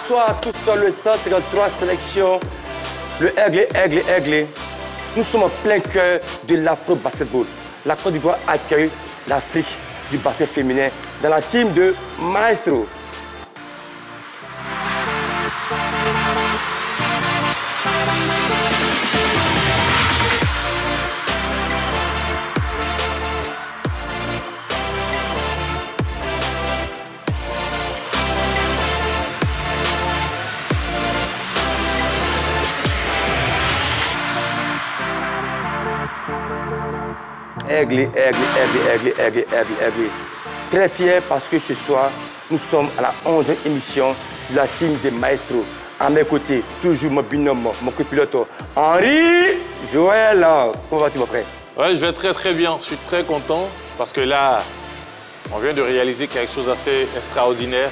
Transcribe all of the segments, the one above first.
Bonsoir à tous sur le 153 sélection. Le aigle. Nous sommes en plein cœur de l'afro-basketball. La Côte d'Ivoire accueille l'Afrique du basket féminin dans la team de Maestro. Aigle. Très fier parce que ce soir, nous sommes à la 11e émission de la team des Maestro. À mes côtés, toujours mon binôme, mon copilote, Henri Joël. Comment vas-tu, mon frère? Oui, je vais très bien. Je suis très content parce que là, on vient de réaliser quelque chose d'assez extraordinaire.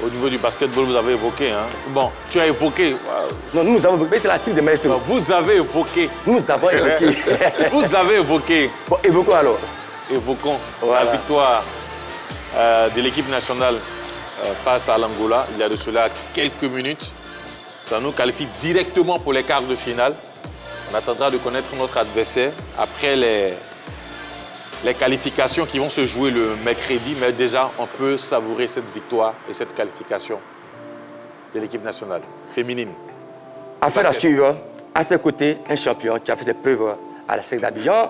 Au niveau du basketball, vous avez évoqué, hein? Bon, tu as évoqué. Non, nous avons évoqué, c'est la team des Maestro. Non, vous avez évoqué. Nous avons évoqué. Vous avez évoqué. Bon, évoquons alors. Évoquons voilà. La victoire de l'équipe nationale face à l'Angola, il y a de cela quelques minutes. Ça nous qualifie directement pour les quarts de finale. On attendra de connaître notre adversaire après les qualifications qui vont se jouer le mercredi, mais déjà, on peut savourer cette victoire et cette qualification de l'équipe nationale féminine. Affaire à suivre, à ses côtés, un champion qui a fait ses preuves à la SEC d'Abidjan,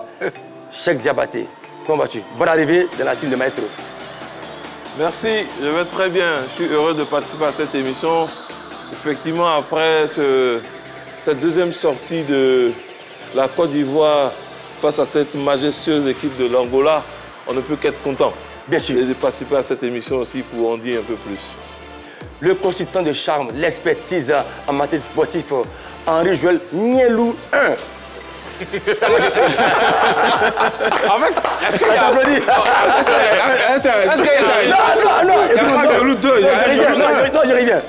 Cheikh Diabaté. Comment vas-tu? Bonne arrivée dans la team de Maestro. Merci, je vais très bien. Je suis heureux de participer à cette émission. Effectivement, après cette deuxième sortie de la Côte d'Ivoire face à cette majestueuse équipe de l'Angola, on ne peut qu'être content. Bien sûr. Et de participer à cette émission aussi pour en dire un peu plus. Le consultant de charme, l'expertise en matière sportive, Henri Joël Nielou 1. En fait, est-ce qu'il y a... Non, je reviens.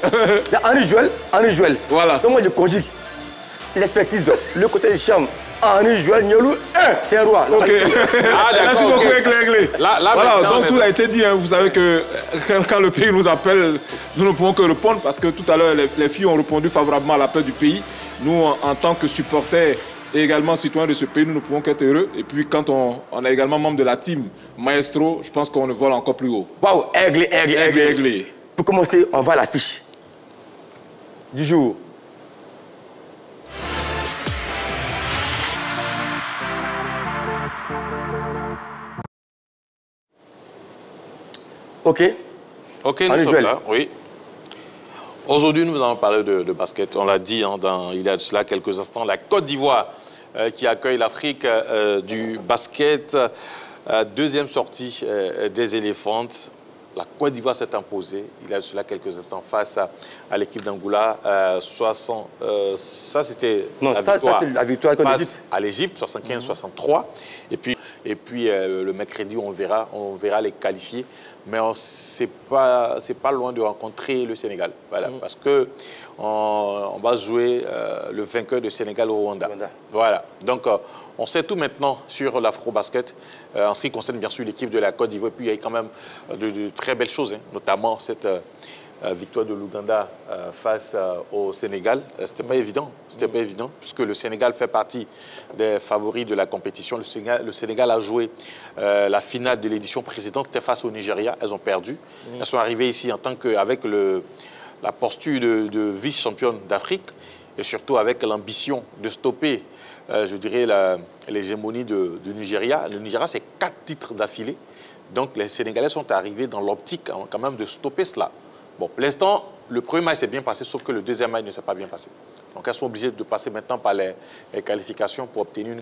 Henri Joël. Voilà. Donc moi, je conjugue l'expertise, le côté de charme. Henri Joël Nielou 1, c'est un roi. Ok. Merci beaucoup, Aigle. Voilà, donc tout a été dit. Hein. Vous savez que quand le pays nous appelle, nous ne pouvons que répondre parce que tout à l'heure, les filles ont répondu favorablement à l'appel du pays. Nous, en tant que supporters et également citoyens de ce pays, nous ne pouvons qu'être heureux. Et puis, quand on est également membre de la team Maestro, je pense qu'on vole encore plus haut. Waouh, aigle. Pour commencer, on va à l'affiche du jour. OK, nous sommes là, oui. Aujourd'hui, nous allons parler de basket. On l'a dit il y a de cela quelques instants. La Côte d'Ivoire qui accueille l'Afrique du basket. Deuxième sortie des éléphantes. La Côte d'Ivoire s'est imposée, il y a de cela quelques instants, face à l'équipe d'Angola. Ça, c'était la victoire face à l'Égypte, 75-63. Et puis le mercredi, on verra les qualifiés. Mais c'est pas loin de rencontrer le Sénégal. Voilà, parce que on va jouer le vainqueur de Sénégal au Rwanda. Voilà. Donc, on sait tout maintenant sur l'afro-basket. En ce qui concerne bien sûr l'équipe de la Côte d'Ivoire. Puis il y a quand même de très belles choses, hein, notamment cette victoire de l'Ouganda face au Sénégal. C'était pas évident. C'était pas évident, puisque le Sénégal fait partie des favoris de la compétition. Le Sénégal a joué la finale de l'édition précédente, c'était face au Nigeria. Elles ont perdu. Elles sont arrivées ici en tant qu'avec la posture de vice-championne d'Afrique et surtout avec l'ambition de stopper, je dirais, l'hégémonie du Nigeria. Le Nigeria, c'est 4 titres d'affilée. Donc, les Sénégalais sont arrivés dans l'optique quand même de stopper cela. Bon, pour l'instant, le premier match s'est bien passé, sauf que le deuxième match ne s'est pas bien passé. Donc, elles sont obligées de passer maintenant par les qualifications pour obtenir un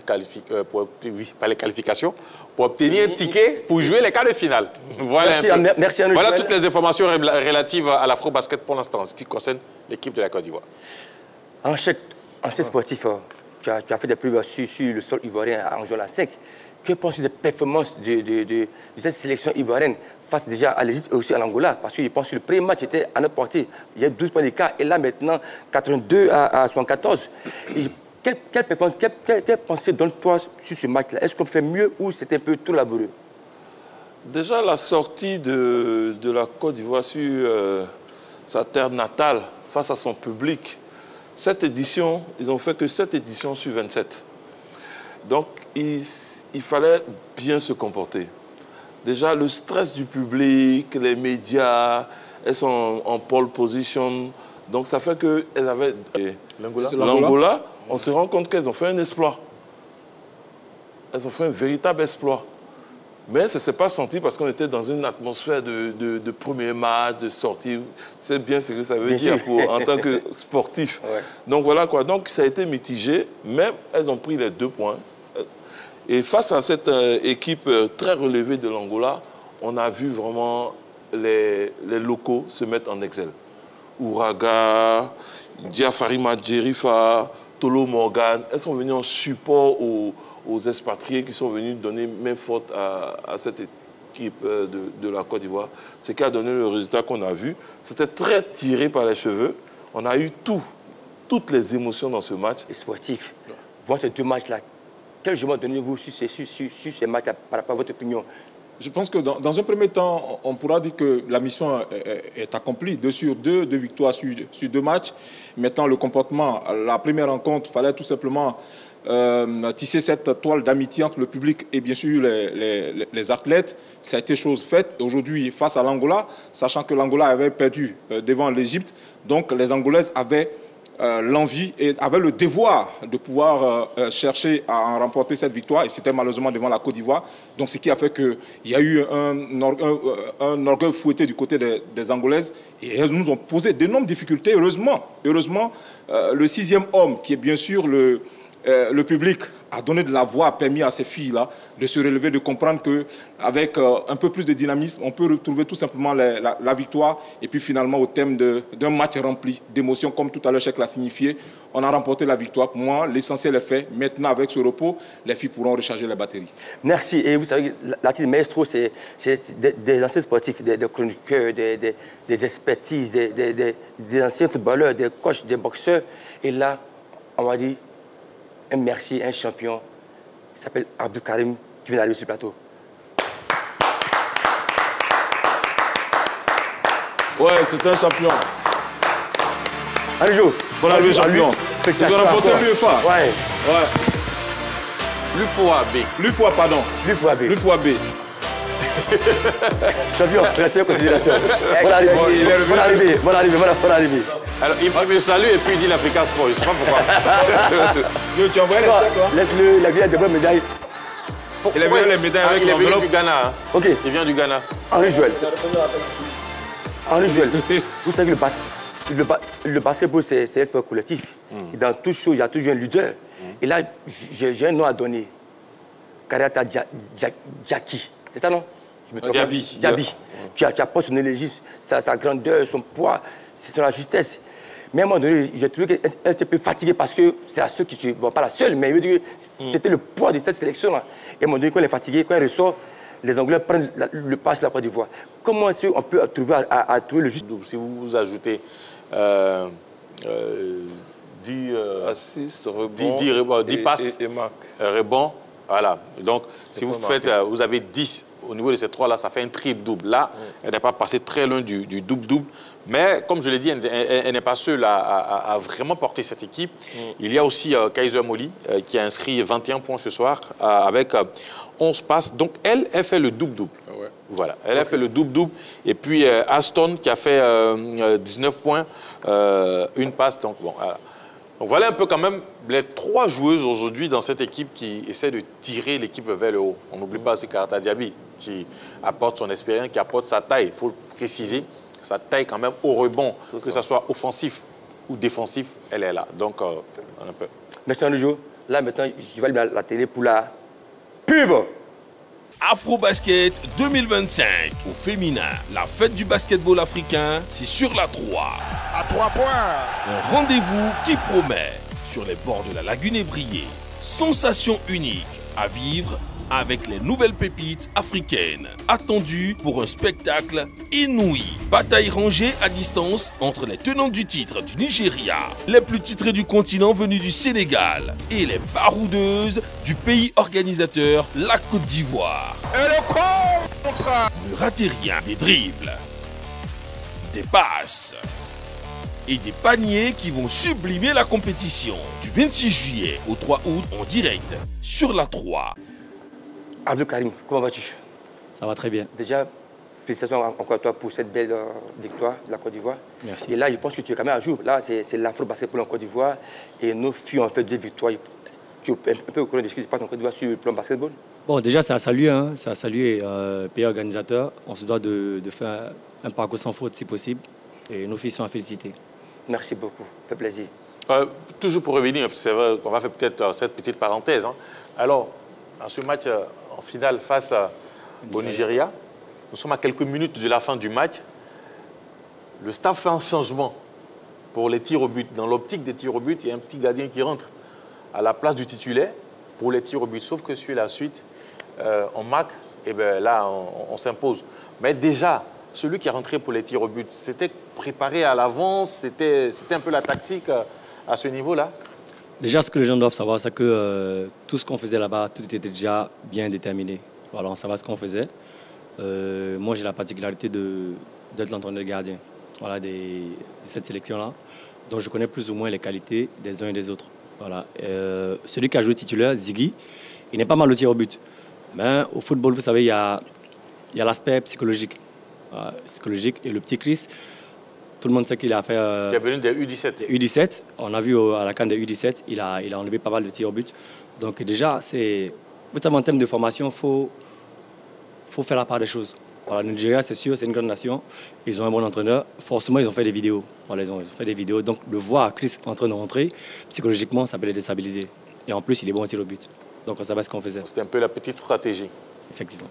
ticket pour jouer les quarts de finale. Voilà, merci voilà toutes les informations relatives à l'afro-basket pour l'instant, en ce qui concerne l'équipe de la Côte d'Ivoire. En chèque, ancien sportif, tu as fait des preuves sur le sol ivoirien en jouant la SEC. Que penses-tu des performances de cette sélection ivoirienne face déjà à l'Égypte et aussi à l'Angola? Parce que je pense que le premier match était à notre portée. Il y a 12 points d'écart et là maintenant 82 à 74. Quelle performance, quelle pensée donne-toi sur ce match-là? Est-ce qu'on fait mieux ou c'est un peu trop laborieux? Déjà, la sortie de la Côte d'Ivoire sur sa terre natale, face à son public. Cette édition, ils ont fait que 7 éditions sur 27. Donc, il fallait bien se comporter. Déjà, le stress du public, les médias, elles sont en pole position. Donc, ça fait qu'elles avaient... L'Angola, on se rend compte qu'elles ont fait un exploit. Elles ont fait un véritable exploit. Mais ça ne s'est pas senti parce qu'on était dans une atmosphère de premier match, de sortie. C'est bien ce que ça veut dire en tant que sportif. Ouais. Donc voilà quoi. Donc ça a été mitigé, mais elles ont pris les 2 points. Et face à cette équipe très relevée de l'Angola, on a vu vraiment les locaux se mettre en excel. Ouraga, Diafari Madjerifa, Tolo Morgan, elles sont venues en support aux expatriés qui sont venus donner main forte à cette équipe de la Côte d'Ivoire. Ce qui a donné le résultat qu'on a vu. C'était très tiré par les cheveux. On a eu toutes les émotions dans ce match. Les sportifs, voir ces 2 matchs-là, quel jugement donnez-vous sur ces matchs-là par rapport à votre opinion? Je pense que dans un premier temps, on pourra dire que la mission est accomplie. 2 sur 2, 2 victoires sur 2 matchs. Maintenant, le comportement, la première rencontre, il fallait tout simplement tisser cette toile d'amitié entre le public et bien sûr les athlètes. Ça a été chose faite. Aujourd'hui, face à l'Angola, sachant que l'Angola avait perdu devant l'Égypte, donc les Angolaises avaient l'envie et avaient le devoir de pouvoir chercher à en remporter cette victoire. Et c'était malheureusement devant la Côte d'Ivoire. Donc ce qui a fait qu'il y a eu un orgueil fouetté du côté des Angolaises. Et elles nous ont posé d'énormes difficultés. Heureusement, le 6e homme, qui est bien sûr le public, a donné de la voix, a permis à ces filles-là de se relever, de comprendre qu'avec un peu plus de dynamisme, on peut retrouver tout simplement la victoire. Et puis finalement, au thème d'un match rempli d'émotions, comme tout à l'heure Cheikh l'a signifié, on a remporté la victoire. Pour moi, l'essentiel est fait. Maintenant, avec ce repos, les filles pourront recharger les batteries. Merci. Et vous savez, l'artiste maestro, c'est des anciens sportifs, des chroniqueurs, des expertises, des anciens footballeurs, des coachs, des boxeurs. Et là, on va dire un merci, un champion qui s'appelle Abdou Karim, qui vient d'arriver sur le plateau. Ouais, c'est un champion. Allez, Jo. Bon arrivée, champion. Vous avez remporté l'UEFA. Ouais. L'UFOA, pardon. L'UFOA B. Champion, respect et considération. Bonne arrivée. Alors, il me salue et puis il dit l'Africa Sport. Je ne sais pas pourquoi. Tu envoies les steaks, quoi. Laisse-le, il a bien de bonnes médailles. Il a bien les médailles avec l'enveloppe. Il vient du Ghana. Hein. Ok. Il vient du Ghana. Henri Joël. Vous savez que le basketball, c'est un sport collectif. Et dans toute chose, il y a toujours un leader. Et là, j'ai un nom à donner. Kariata Djaki. C'est ça, non? Diaby. Tu n'as pas son élégie, sa grandeur, son poids, c'est son justesse. Mais à un moment donné, j'ai trouvé qu'elle était un peu fatiguée parce que c'est la seule qui... Bon, pas la seule, mais c'était le poids de cette sélection-là. Et à un moment donné, quand elle est fatiguée, quand elle ressort, les Anglais prennent le pas sur la Côte d'Ivoire. Comment est-ce qu'on peut trouver le juste... Si vous ajoutez 10 assists, rebonds, 10 passes, rebonds, voilà. Donc, si vous faites, vous avez 10 au niveau de ces 3-là, ça fait un triple-double. Là, elle n'est pas passée très loin du double-double. Mais, comme je l'ai dit, elle n'est pas seule à vraiment porter cette équipe. Il y a aussi Kaiser Moli, qui a inscrit 21 points ce soir, avec 11 passes. Donc, elle fait le double-double. Ouais. Voilà, elle a fait le double-double. Et puis, Aston, qui a fait 19 points, une passe. Donc, bon, voilà. Donc voilà un peu quand même les 3 joueuses aujourd'hui dans cette équipe qui essaient de tirer l'équipe vers le haut. On n'oublie pas aussi Kariata Diaby qui apporte son expérience, qui apporte sa taille. Il faut le préciser, sa taille quand même au rebond, que ce soit offensif ou défensif, elle est là. Donc un peu. Merci André. Là maintenant, je vais aller à la télé pour la pub. Afro-Basket 2025 au féminin. La fête du basketball africain, c'est sur la 3. À 3 points. Un rendez-vous qui promet sur les bords de la lagune ébriée. Sensation unique à vivre avec les nouvelles pépites africaines. Attendues pour un spectacle inouï. Bataille rangée à distance entre les tenants du titre du Nigeria, les plus titrés du continent venus du Sénégal et les baroudeuses du pays organisateur, la Côte d'Ivoire. Et le contre. Ne ratez rien, des dribbles, des passes, et des paniers qui vont sublimer la compétition. Du 26 juillet au 3 août en direct sur la 3. Abdou Karim, comment vas-tu? Ça va très bien. Déjà, félicitations encore à toi pour cette belle victoire de la Côte d'Ivoire. Merci. Et là, je pense que tu es quand même à jour. Là, c'est l'Afro-Basketball en Côte d'Ivoire et nos filles ont fait 2 victoires. Tu es un peu au courant de ce qui se passe en Côte d'Ivoire sur le plan basketball? Bon, déjà, c'est à saluer. Hein. C'est à saluer pays organisateur. On se doit de faire un parcours sans faute si possible. Et nos filles sont à féliciter. Merci beaucoup. Ça fait plaisir. Toujours pour revenir, c'est vrai qu'on va faire peut-être cette petite parenthèse. Hein. Alors, dans ce match en finale face au Nigeria, nous sommes à quelques minutes de la fin du match. Le staff fait un changement pour les tirs au but. Dans l'optique des tirs au but, il y a un petit gardien qui rentre à la place du titulaire pour les tirs au but. Sauf que sur la suite, on marque, et bien là, on s'impose. Mais déjà, celui qui est rentré pour les tirs au but, c'était préparé à l'avance, c'était un peu la tactique à ce niveau-là? Déjà, ce que les gens doivent savoir, c'est que tout ce qu'on faisait là-bas, tout était déjà bien déterminé. Voilà, on savait ce qu'on faisait. Moi, j'ai la particularité d'être l'entraîneur gardien, voilà, de cette sélection-là. Donc, je connais plus ou moins les qualités des uns et des autres. Voilà. Celui qui a joué titulaire, Ziggy, il n'est pas mal au tir au but. Mais au football, vous savez, il y a l'aspect psychologique. Psychologique. Et le petit Chris, tout le monde sait qu'il a fait... Qui est venu des U17. U17. On a vu à la CAN des U17, il a enlevé pas mal de tirs au but. Donc déjà, vous savez, en termes de formation, il faut faire la part des choses. Voilà, le Nigeria, c'est sûr, c'est une grande nation. Ils ont un bon entraîneur. Forcément, ils ont fait des vidéos. Voilà, ils ont fait des vidéos. Donc, de voir Chris en train de rentrer, psychologiquement, ça peut les déstabiliser. Et en plus, il est bon au tir au but. Donc, on savait ce qu'on faisait. C'était un peu la petite stratégie. Effectivement.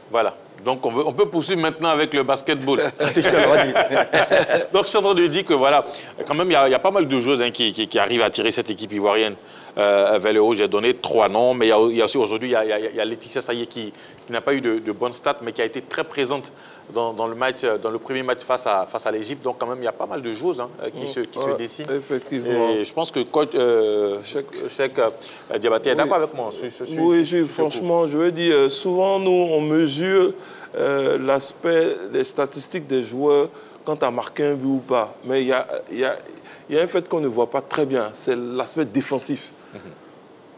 Voilà. Donc, on peut poursuivre maintenant avec le basketball. Donc, je suis en train de dire que, voilà, quand même, il y a pas mal de joueuses qui arrivent à tirer cette équipe ivoirienne vers le haut. J'ai donné 3 noms, mais il y a aussi aujourd'hui, il y a Laetitia Saillé qui n'a pas eu de bonnes stats, mais qui a été très présente dans le premier match face à l'Égypte. Donc, quand même, il y a pas mal de joueuses qui se dessinent. Effectivement. Et je pense que coach Cheikh Diabaté est d'accord avec moi. Oui, franchement, je veux dire, souvent, nous, on mesure l'aspect, les statistiques des joueurs quand tu as marqué un but ou pas. Mais il y a un fait qu'on ne voit pas très bien, c'est l'aspect défensif.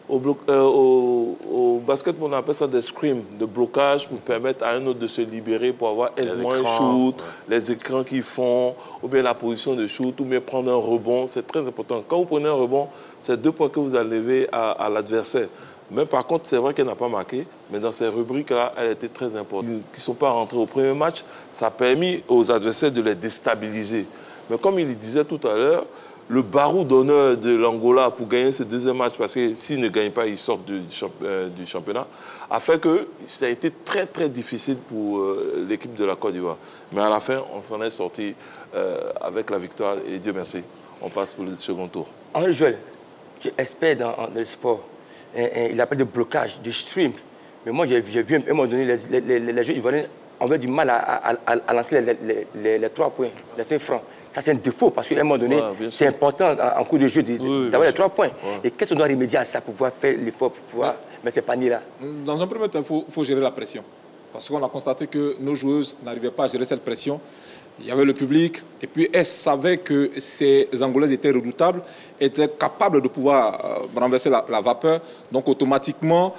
Au basket, on appelle ça des screens, de blocage pour permettre à un autre de se libérer, pour avoir aisément un shoot, les écrans qu'ils font, ou bien la position de shoot, ou bien prendre un rebond. C'est très important. Quand vous prenez un rebond, c'est 2 points que vous enlevez à l'adversaire. Mais par contre, c'est vrai qu'elle n'a pas marqué, mais dans ces rubriques-là, elle était très importante. Ils ne sont pas rentrés au premier match, ça a permis aux adversaires de les déstabiliser. Mais comme il disait tout à l'heure, le barreau d'honneur de l'Angola pour gagner ce deuxième match, parce que s'ils ne gagnent pas, ils sortent du championnat, a fait que ça a été très très difficile pour l'équipe de la Côte d'Ivoire. Mais à la fin, on s'en est sorti avec la victoire et Dieu merci, on passe pour le second tour. Henri Joël, tu es expert dans le sport. Il appelle de blocage, de stream. Mais moi, j'ai vu à un moment donné, les jeux ivoiriens avaient du mal à lancer les 3 points, les 5 francs. Ça, c'est un défaut parce qu'à un moment donné, c'est important en cours de jeu d'avoir les 3 poinns. Et qu'est-ce qu'on doit remédier à ça pour pouvoir faire l'effort, pour pouvoir mettre ces paniers-là? Dans un premier temps, il faut gérer la pression. Parce qu'on a constaté que nos joueuses n'arrivaient pas à gérer cette pression. Il y avait le public, et puis elles savaient que ces Angolaises étaient redoutables, étaient capables de pouvoir renverser la vapeur. Donc automatiquement,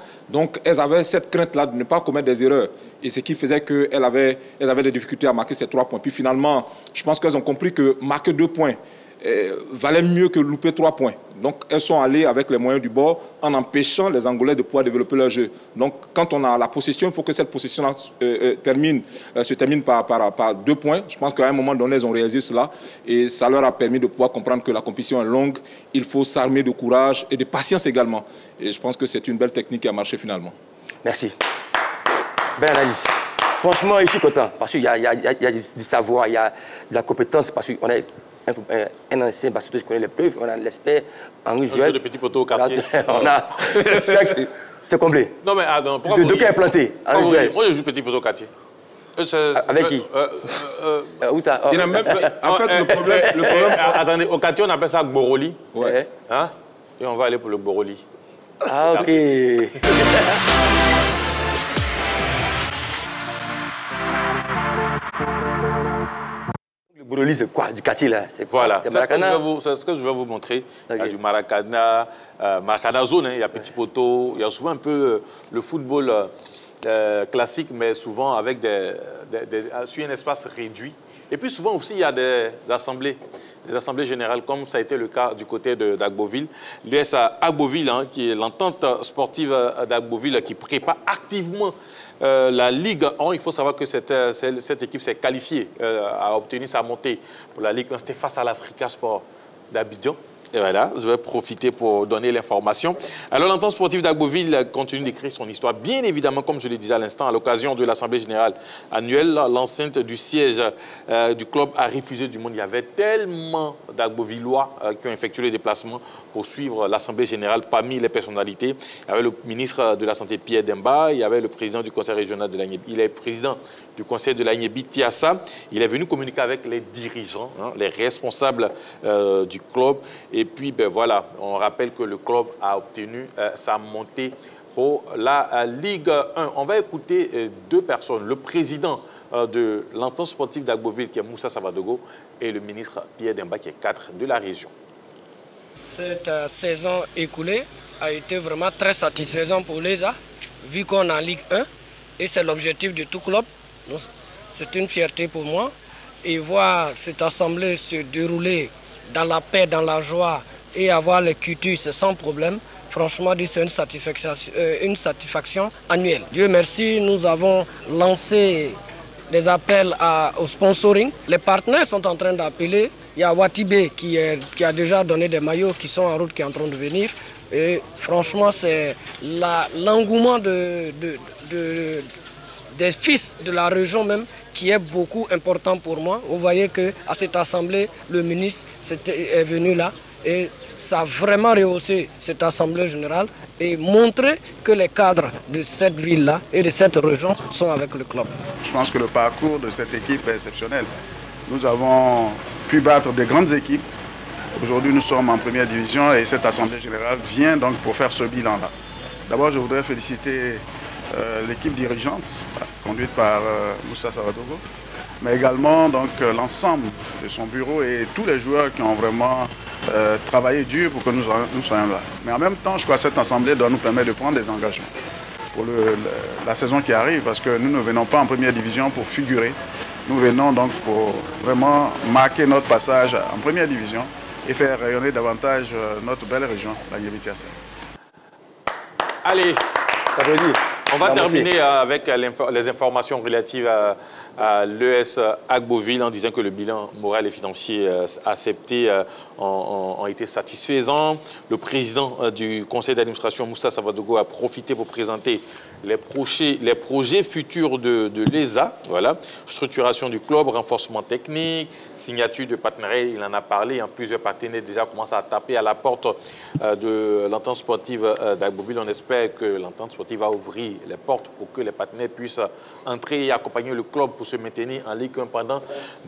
elles avaient cette crainte-là de ne pas commettre des erreurs. Et ce qui faisait qu'elles avaient des difficultés à marquer ces 3 points. Puis finalement, je pense qu'elles ont compris que marquer 2 points valait mieux que louper 3 points. Donc elles sont allées avec les moyens du bord en empêchant les Angolais de pouvoir développer leur jeu. Donc quand on a la possession, il faut que cette possession-là se termine par 2 points. Je pense qu'à un moment donné, elles ont réalisé cela et ça leur a permis de pouvoir comprendre que la compétition est longue, il faut s'armer de courage et de patience également. Et je pense que c'est une belle technique qui a marché finalement. Merci. Belle analyse. Franchement, je suis content parce qu'il y a du savoir, il y a de la compétence, parce qu'on est un ancien basketteur qui connaît les preuves, on a l'expert Henri Joël. de petits poteaux au quartier. C'est comblé. Non mais attends, pourquoi le docker est planté. Moi je joue petit poteau au quartier. Avec qui où ça? Il a même, en fait, le problème... Attendez, au quartier on appelle ça Gboroli. Ouais. Hein? Et on va aller pour le Gboroli. Ah ok. Le symbolise quoi? Du quartier, là? Voilà, c'est c'est ce que je vais vous montrer. Il y a du Maracana, Maracana zone, hein, il y a petit poteau, il y a souvent un peu le football classique, mais souvent avec sur un espace réduit. Et puis souvent aussi, il y a des assemblées générales, comme ça a été le cas du côté d'Agboville. L'US Agboville, hein, qui est l'entente sportive d'Agboville, qui prépare activement la Ligue 1. Il faut savoir que cette équipe s'est qualifiée, a obtenu sa montée pour la Ligue 1. C'était face à l'Africa Sport d'Abidjan. Et voilà, je vais profiter pour donner l'information. Alors, l'entente sportive d'Agboville continue d'écrire son histoire. Bien évidemment, comme je le disais à l'instant, à l'occasion de l'Assemblée générale annuelle, l'enceinte du siège du club a refusé du monde. Il y avait tellement d'Agbovillois qui ont effectué les déplacements pour suivre l'Assemblée générale. Parmi les personnalités, il y avait le ministre de la Santé, Pierre Demba, il y avait le président du conseil régional de l'Agnebi. Il est président du conseil de l'Agnebi, Tiassa. Il est venu communiquer avec les dirigeants, hein, les responsables du club. Et puis, ben voilà, on rappelle que le club a obtenu sa montée pour la Ligue 1. On va écouter deux personnes, le président de l'entente sportive d'Agboville, qui est Moussa Savadogo, et le ministre Pierre Demba, qui est cadre de la région. Cette saison écoulée a été vraiment très satisfaisante pour l'ESA, vu qu'on est en Ligue 1, et c'est l'objectif de tout club. C'est une fierté pour moi. Et voir cette assemblée se dérouler dans la paix, dans la joie et avoir les cultus sans problème, franchement, c'est une satisfaction annuelle. Dieu merci, nous avons lancé des appels au sponsoring. Les partenaires sont en train d'appeler. Il y a Watibé qui a déjà donné des maillots qui sont en route, qui est en train de venir. Et franchement, c'est l'engouement des fils de la région même qui est beaucoup important pour moi. Vous voyez qu'à cette assemblée, le ministre est venu là et ça a vraiment rehaussé cette assemblée générale et montré que les cadres de cette ville-là et de cette région sont avec le club. Je pense que le parcours de cette équipe est exceptionnel. Nous avons pu battre des grandes équipes. Aujourd'hui, nous sommes en première division et cette assemblée générale vient donc pour faire ce bilan-là. D'abord, je voudrais féliciter l'équipe dirigeante conduite par Moussa Savadogo, mais également l'ensemble de son bureau et tous les joueurs qui ont vraiment travaillé dur pour que nous soyons là. Mais en même temps, je crois que cette assemblée doit nous permettre de prendre des engagements pour la saison qui arrive, parce que nous ne venons pas en première division pour figurer. Nous venons donc pour vraiment marquer notre passage en première division et faire rayonner davantage notre belle région, la Niébi-Tiassé. Allez, ça veut dire. On va terminer avec les informations relatives à l'ES Agboville en disant que le bilan moral et financier accepté ont été satisfaisants. Le président du conseil d'administration, Moussa Savadogo, a profité pour présenter les projets futurs de l'ESA. Voilà. Structuration du club, renforcement technique, signature de partenariat, il en a parlé. Plusieurs partenaires déjà commencent à taper à la porte de l'entente sportive d'Agboville. On espère que l'entente sportive va ouvrir les portes pour que les partenaires puissent entrer et accompagner le club pour se maintenir en Ligue 1 pendant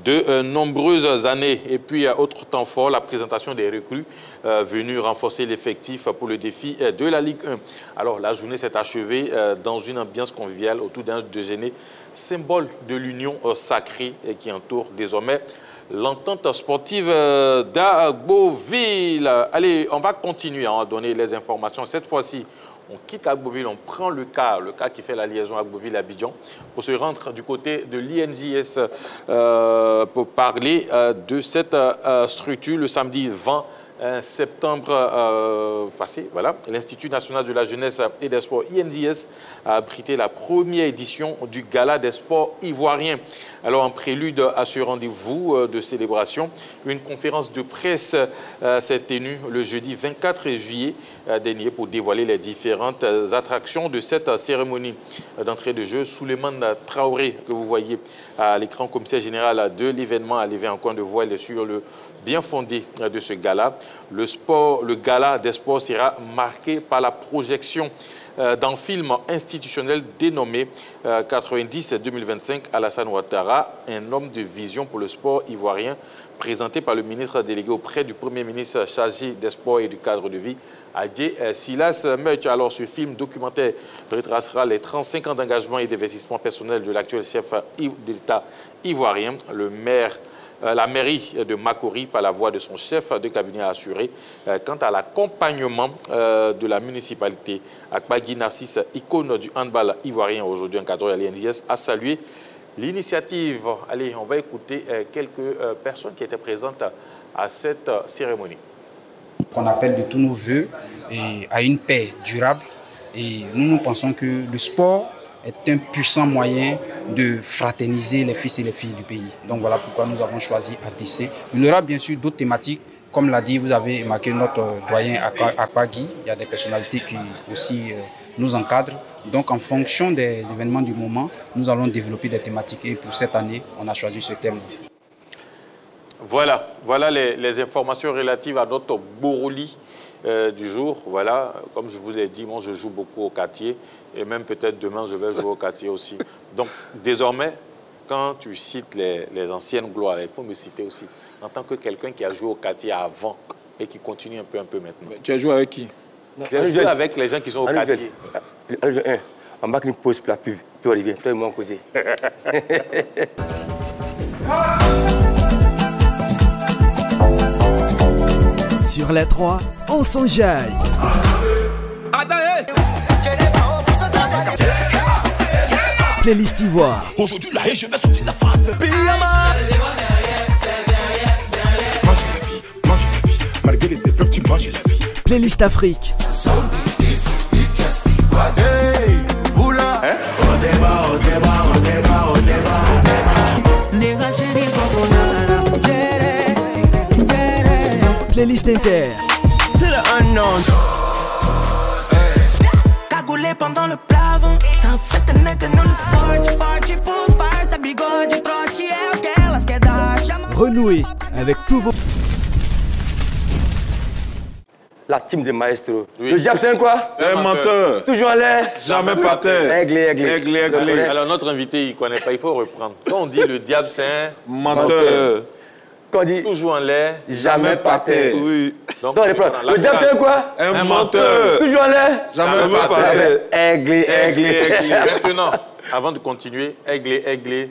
de nombreuses années. Et puis, autre temps fort, la présentation des recrues venus renforcer l'effectif pour le défi de la Ligue 1. Alors, la journée s'est achevée dans une ambiance conviviale autour d'un déjeuner, symbole de l'union sacrée qui entoure désormais l'entente sportive d'Agboville. Allez, on va continuer à donner les informations. Cette fois-ci, on quitte Agboville, on prend le cas qui fait la liaison Agboville-Abidjan, pour se rendre du côté de l'INJS pour parler de cette structure le samedi 20 septembre passé. Voilà. L'Institut national de la jeunesse et des sports, INJS, a abrité la première édition du Gala des sports ivoiriens. Alors, en prélude à ce rendez-vous de célébration, une conférence de presse s'est tenue le jeudi 24 juillet dernier pour dévoiler les différentes attractions de cette cérémonie d'entrée de jeu. Souleymane Traoré, que vous voyez à l'écran, commissaire général de l'événement, a levé un coin de voile sur le bien fondé de ce gala. Le gala des sports sera marqué par la projection d'un film institutionnel dénommé 90-2025 Alassane Ouattara, un homme de vision pour le sport ivoirien, présenté par le ministre délégué auprès du Premier ministre chargé des sports et du cadre de vie, Adjé Silas Meutch. Alors, ce film documentaire retracera les 35 ans d'engagement et d'investissement personnel de l'actuel chef de l'État ivoirien, le maire la mairie de Makori, par la voix de son chef de cabinet, a assuré quant à l'accompagnement de la municipalité. Akpagi Narcisse, icône du handball ivoirien aujourd'hui en 14 à l'INDS, a salué l'initiative. Allez, on va écouter quelques personnes qui étaient présentes à cette cérémonie. On appelle de tous nos voeux à une paix durable. Et nous pensons que le sport est un puissant moyen de fraterniser les fils et les filles du pays. Donc voilà pourquoi nous avons choisi ATC. Il y aura bien sûr d'autres thématiques. Comme l'a dit, vous avez marqué notre doyen Akpagi. Il y a des personnalités qui aussi nous encadrent. Donc en fonction des événements du moment, nous allons développer des thématiques. Et pour cette année, on a choisi ce thème. Voilà les informations relatives à notre Boroli du jour. Voilà, comme je vous l'ai dit, moi je joue beaucoup au quartier et même peut-être demain je vais jouer au quartier aussi. Donc désormais, quand tu cites les anciennes gloires, il faut me citer aussi en tant que quelqu'un qui a joué au quartier avant et qui continue un peu maintenant. Tu as joué avec qui? J'ai joué avec les gens qui sont au quartier. En bas, une pause pour la pub. Puis Olivier, toi et moi, on causait. Sur les 3, on s'enjaille. Playlist Ivoire. Aujourd'hui, là, je vais sortir la face. Malgré les épreuves, tu manges la vie. Playlist Afrique. Playlist Inter. To the unknown. Cagoulé pendant le plafond. Ça fait connaître nous le fort. Tu pousses par sa bigode, tu trottes, ok, la skeda. Renouer avec tous vos. La team de Maestro. Oui. Le diable, c'est un quoi? C'est un menteur. Toujours en l'air. Jamais par terre. Aiglé. Alors notre invité, il ne connaît pas, il faut reprendre. Quand on dit le diable, c'est un menteur. Quand on dit toujours en l'air, jamais par terre. Oui. Donc, le diable, c'est quoi? Un menteur. Toujours en l'air. Jamais par terre. Aiglé. Maintenant, avant de continuer, aiglé,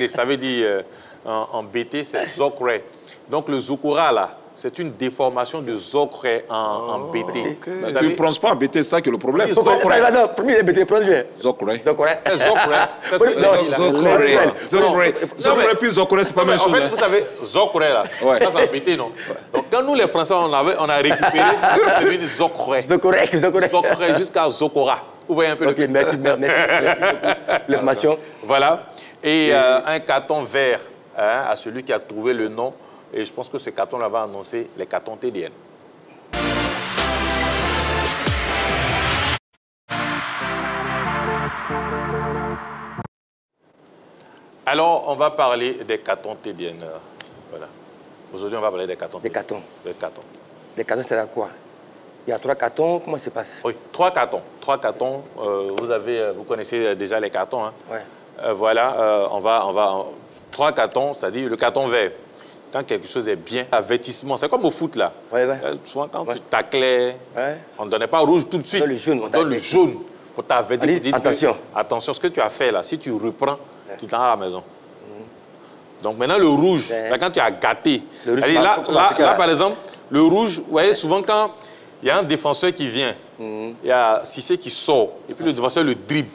ça veut dire en BT, c'est Zokre. Donc le Zokora, là, c'est une déformation de Zokre en BT. Okay. Tu ne prononces pas en BT, c'est ça qui est le problème. Oui, non, premier BT, prononce bien. Zokre. Zokre puis Zokre, c'est pas la même chose. En fait, vous savez, Zokre, là, ça c'est en BT, non? Donc quand nous, les Français, on a récupéré, c'est devenu Zokre. Zokre jusqu'à Zokora. Vous voyez un peu le merci beaucoup l'information. Voilà. Et un carton vert à celui qui a trouvé le nom. Et je pense que ce carton-là va annoncer les cartons TDN. Alors, on va parler des cartons TDN. Voilà. Aujourd'hui, on va parler des cartons. Des cartons. Des cartons. Les cartons, c'est à quoi? Il y a 3 cartons, comment ça se passe? Oui, 3 cartons. 3 cartons. Vous connaissez déjà les cartons. Hein? Ouais. Voilà, 3 cartons, c'est-à-dire le carton vert. Quand quelque chose est bien, avertissement, c'est comme au foot là. Souvent quand tu taclais, on ne donnait pas rouge tout de suite. On donne le jaune pour t'avertir. Attention, ce que tu as fait là, si tu reprends, tu t'en vas à la maison. Donc maintenant le rouge, là, quand tu as gâté. Là, par exemple, le rouge, vous voyez souvent quand il y a un défenseur qui vient, il y a Cissé qui sort, et puis le défenseur le dribble.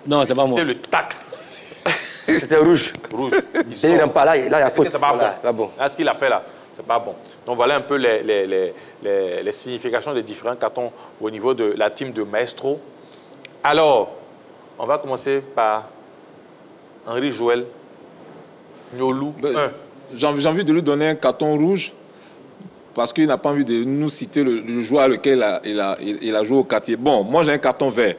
Non, c'est pas moi. C'est le tac. C'est rouge. Il n'aime pas là, il y a faute. C'est pas bon. Là, ce qu'il a fait là, c'est pas bon. Donc voilà un peu les significations des différents cartons au niveau de la team de Maestro. Alors, on va commencer par Henri Joël Nyolou 1. J'ai envie de lui donner un carton rouge parce qu'il n'a pas envie de nous citer le joueur à lequel il a joué au quartier. Bon, moi j'ai un carton vert.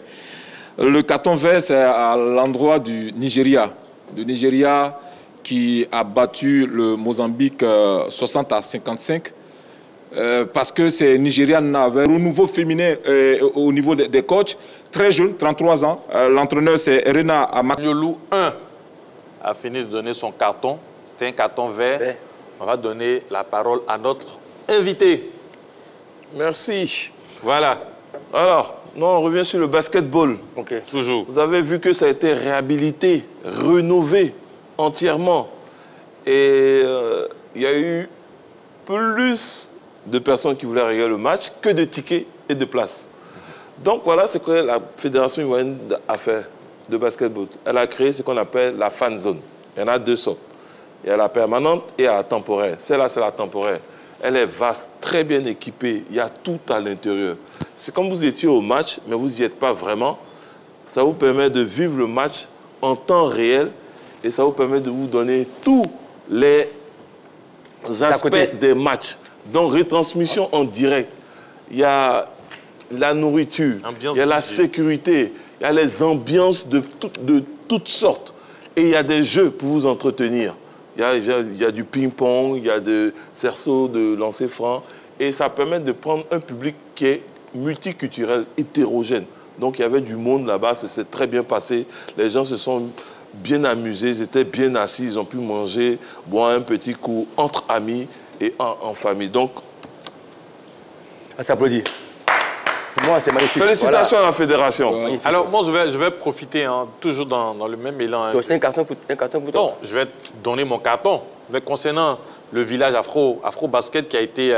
Le carton vert, c'est à l'endroit du Nigeria. Le Nigeria qui a battu le Mozambique 60-55 parce que ces Nigérians avaient un renouveau féminin au niveau des coachs, très jeunes, 33 ans. L'entraîneur, c'est Rena Nyolou 1 a fini de donner son carton. C'était un carton vert. On va donner la parole à notre invité. Merci. Voilà. Alors, on revient sur le basketball. Toujours. Vous avez vu que ça a été réhabilité, rénové entièrement. Et il y a eu plus de personnes qui voulaient regarder le match que de tickets et de places. Donc voilà ce que la Fédération ivoirienne a fait de basketball. Elle a créé ce qu'on appelle la fan zone. Il y en a deux sortes. Il y a la permanente et la temporaire. Celle-là, c'est la temporaire. Elle est vaste, très bien équipée. Il y a tout à l'intérieur. C'est comme vous étiez au match, mais vous n'y êtes pas vraiment. Ça vous permet de vivre le match en temps réel et ça vous permet de vous donner tous les aspects des matchs. Donc, retransmission en direct. Il y a la nourriture, il y a la sécurité, il y a les ambiances de toutes sortes. Et il y a des jeux pour vous entretenir. Il y a du ping-pong, il y a des cerceaux de lancer franc. Et ça permet de prendre un public qui est multiculturel, hétérogène. Donc il y avait du monde là-bas, ça s'est très bien passé. Les gens se sont bien amusés, ils étaient bien assis, ils ont pu manger, boire un petit coup entre amis et en famille. Donc, on s'applaudit. Pour moi, c'est magnifique. Félicitations à la fédération. Alors, moi, je vais profiter, hein, toujours dans le même élan. Tu as aussi un carton pour toi? Non, je vais te donner mon carton. Mais concernant le village Afro-Basket qui a été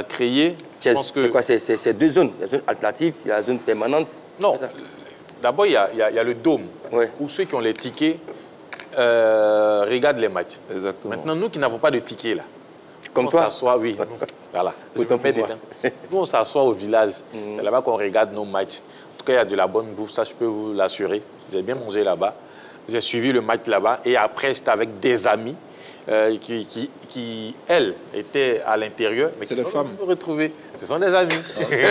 créé, je pense que... C'est quoi? C'est deux zones. La zone alternative et la zone permanente? Non. D'abord, il y a le dôme, où ceux qui ont les tickets regardent les matchs. Exactement. Maintenant, nous qui n'avons pas de tickets, là, comme toi? On s'assoit, oui. Voilà. Nous, on s'assoit au village. C'est là-bas qu'on regarde nos matchs. En tout cas, il y a de la bonne bouffe, ça, je peux vous l'assurer. J'ai bien mangé là-bas. J'ai suivi le match là-bas. Et après, j'étais avec des amis qui, elles, étaient à l'intérieur. C'est des femmes. Retrouver. Ce sont des amis.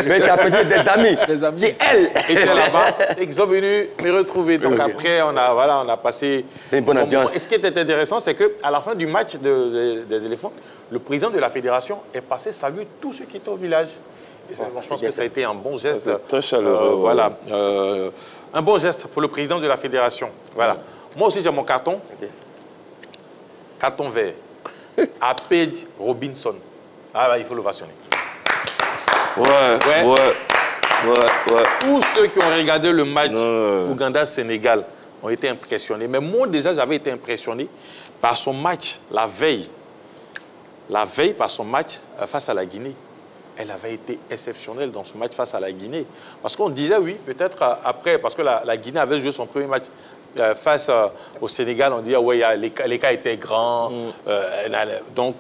Mais tu as peut des amis. Des amis. Qui, elles, étaient là-bas et qui sont venus me retrouver. Donc après, on a passé une bonne ambiance. Et ce qui était intéressant, c'est qu'à la fin du match des éléphants, le président de la fédération est passé saluer tous ceux qui étaient au village. Et je pense que ça a été un bon geste. Très chaleureux. Voilà. Un bon geste pour le président de la fédération. Voilà. Moi aussi, j'ai mon carton. Carton vert. À Paige Robinson. Ah, bah, il faut l'ovationner. Ouais. Tous ceux qui ont regardé le match Ouganda-Sénégal ont été impressionnés. Mais moi, déjà, j'avais été impressionné par son match la veille. La veille, par son match face à la Guinée. Elle avait été exceptionnelle dans ce match face à la Guinée. Parce qu'on disait, oui, peut-être après, parce que la Guinée avait joué son premier match face au Sénégal, on dit, oui, les cas étaient grands. Donc,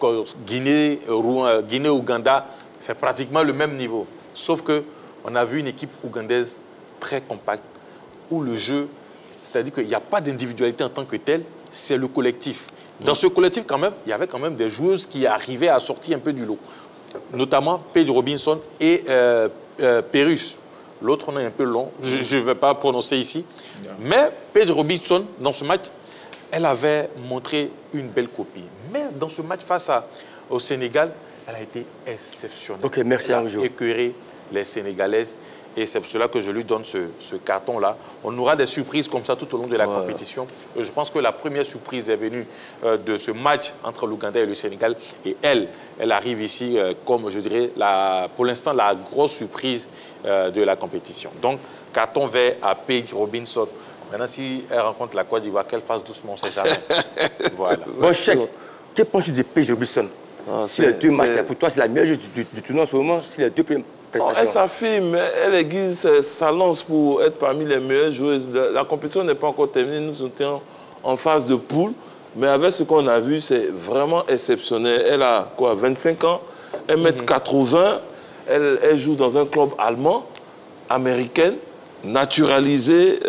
Guinée-Ouganda, c'est pratiquement le même niveau. Sauf qu'on a vu une équipe ougandaise très compacte, où le jeu, c'est-à-dire qu'il n'y a pas d'individualité en tant que telle, c'est le collectif. Dans ce collectif, quand même, il y avait quand même des joueuses qui arrivaient à sortir un peu du lot. Notamment Paige Robinson et Pérus. L'autre nom est un peu long, je ne vais pas prononcer ici. Mais Paige Robinson, dans ce match, elle avait montré une belle copie. Mais dans ce match face au Sénégal, elle a été exceptionnelle. Ok, merci Anjo. Elle a écœuré les Sénégalaises. Et c'est pour cela que je lui donne ce carton-là. On aura des surprises comme ça tout au long de la compétition. Je pense que la première surprise est venue de ce match entre l'Ouganda et le Sénégal. Et elle arrive ici comme, je dirais, pour l'instant, la grosse surprise de la compétition. Donc, carton vert à Paige Robinson. Maintenant, si elle rencontre la Côte d'Ivoire, qu'elle fasse doucement, on ne sait jamais. Voilà. Bon, Cheikh, que penses-tu de Paige Robinson? Si les deux matchs, pour toi, c'est la meilleure joueuse du tournoi en ce moment, si les deux prestations. Elle s'affirme, elle aiguise sa lance pour être parmi les meilleures joueuses. La compétition n'est pas encore terminée, nous sommes en phase de poule, mais avec ce qu'on a vu, c'est vraiment exceptionnel. Elle a quoi, 25 ans, 1m80, elle joue dans un club allemand, américaine, naturalisée,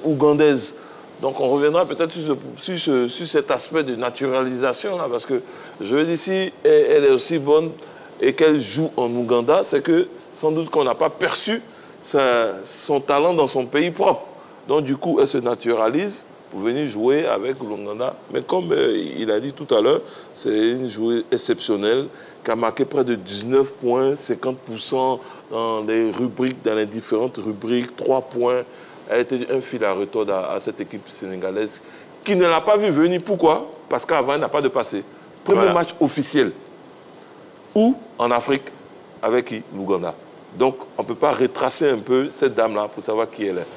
ougandaise. Donc on reviendra peut-être sur cet aspect de naturalisation, là, parce que je veux dire, si elle est aussi bonne et qu'elle joue en Ouganda, c'est que sans doute qu'on n'a pas perçu son talent dans son pays propre. Donc du coup, elle se naturalise pour venir jouer avec l'Ouganda. Mais comme il a dit tout à l'heure, c'est une joueuse exceptionnelle qui a marqué près de 19 points, 50% dans les différentes rubriques, 3 points. Elle était un fil à retordre à cette équipe sénégalaise qui ne l'a pas vu venir. Pourquoi? Parce qu'avant, elle n'a pas de passé. Premier match officiel. Ou en Afrique, avec qui? L'Ouganda. Donc, on ne peut pas retracer un peu cette dame-là pour savoir qui elle est.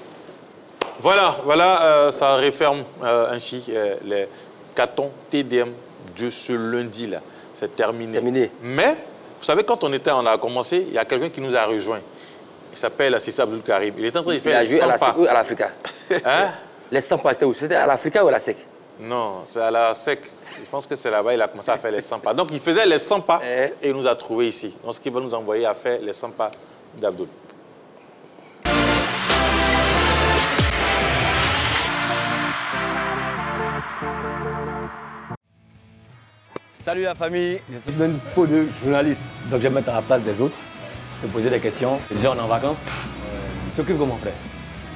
Voilà, ça referme ainsi carton TDM de ce lundi-là. C'est terminé. Mais, vous savez, quand on a commencé, il y a quelqu'un qui nous a rejoint. Il s'appelle Sissa Abdul Karim. Il est en train de faire les 100 pas. À l'Africa. Hein? Les 100 pas, c'était où? C'était à l'Africa ou à la SEC? Non, c'est à la SEC. Je pense que c'est là-bas il a commencé à faire les 100 pas. Donc, il faisait les 100 pas et il nous a trouvés ici. Donc, ce qu'il va nous envoyer à faire les 100 pas d'Abdul. Salut la famille, je suis une peau de journaliste, donc je vais me mettre à la place des autres, te poser des questions. Déjà on est en vacances, tu t'occupes comment frère?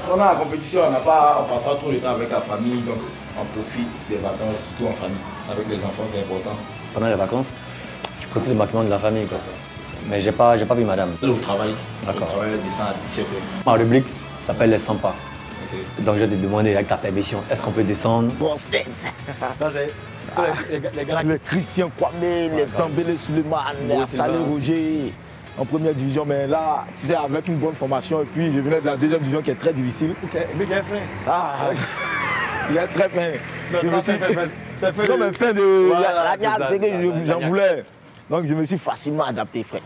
Pendant la compétition, on passe pas trop de temps avec la famille, donc on profite des vacances, surtout en famille. Avec les enfants, c'est important. Pendant les vacances, tu profites du maximum de la famille quoi. Mais j'ai pas vu madame. Au travail. D'accord. Le travail descend à 17h. Ma rubrique s'appelle les 100 pas. Okay. Donc je vais te demander avec ta permission, est-ce qu'on peut descendre? Bon steak. Les Christian Kwame, les Dambélé Suleiman, les Salé Roger en première division. Mais là, tu sais, avec une bonne formation, et puis je venais de la deuxième division qui est très difficile. Mais j'ai faim. Ah, il est très fin. Ça fait comme un fin de la viande, c'est que j'en voulais. Donc je me suis facilement adapté, frère.